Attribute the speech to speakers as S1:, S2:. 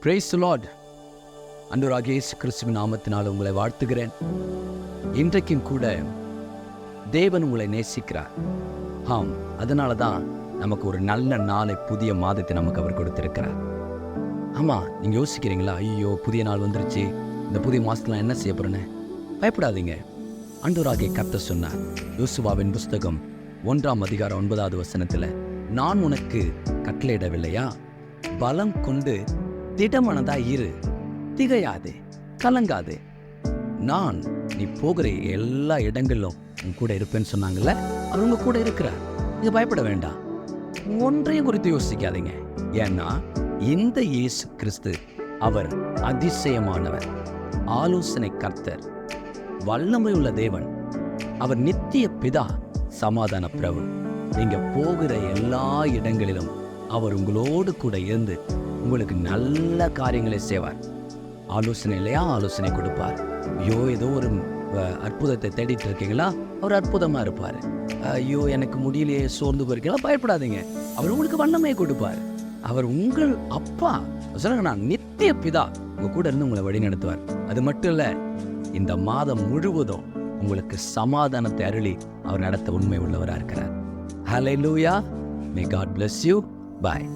S1: Praise the Lord. ஆண்டவராகிய இயேசு கிறிஸ்துவின் நாமத்தினால் உங்களை வாழ்த்துகிறேன். இன்றைக்கும் கூட தேவன் உங்களை நேசிக்கிறார். ஆம், அதனால தான் நமக்கு ஒரு நல்ல நாளை, புதிய மாதத்தை நமக்கு அவர் கொடுத்திருக்கிறார். ஆமாம், நீங்கள் யோசிக்கிறீங்களா, ஐயோ புதிய நாள் வந்துருச்சு, இந்த புதிய மாதத்தில் நான் என்ன செய்ய போகிறேன்னு? பயப்படாதீங்க. ஆண்டவராகிய கர்த்தர் சொன்னார், யோசுவாவின் புஸ்தகம் 1:9 நான் உனக்கு கட்டளையிடவில்லையா? பலம் கொண்டு திடமனதாய் இரு, திகையாதே, கலங்காதே, நான் நீ போகிற எல்லா இடங்களிலும் உன் கூட இருப்பேன்னு சொன்னாங்கல்ல. அவர் உங்க கூட இருக்கிறார். நீங்க பயப்பட வேண்டாம். ஒன்றையும் குறித்து யோசிக்காதீங்க. ஏன்னா இந்த இயேசு கிறிஸ்து அவர் அதிசயமானவர், ஆலோசனை கர்த்தர், வல்லமை உள்ள தேவன், அவர் நித்திய பிதா, சமாதான பிரபு. நீங்க போகிற எல்லா இடங்களிலும் அவர் உங்களோடு கூட இருந்து உங்களுக்கு நல்ல காரியங்களை செய்வார். ஆலோசனை இல்லையா, ஆலோசனை கொடுப்பார். ஐயோ ஏதோ ஒரு அற்புதத்தை தேடிட்டு இருக்கீங்களா, அவர் அற்புதமா இருப்பார். ஐயோ எனக்கு முடியலையே, சோர்ந்து போயிருக்கீங்களா, பயப்படாதீங்க, அவர் உங்களுக்கு வல்லமையை கொடுப்பார். அவர் உங்கள் அப்பா. சொல்லுங்க, நான் நித்திய பிதா, உங்க கூட இருந்து உங்களை வழி நடத்துவார். அது மட்டும் இல்ல, இந்த மாதம் முழுவதும் உங்களுக்கு சமாதானத்தை அருளி அவர் நடத்த உண்மை உள்ளவராக இருக்கிறார். ஹல்லேலூயா. May God bless you. Bye.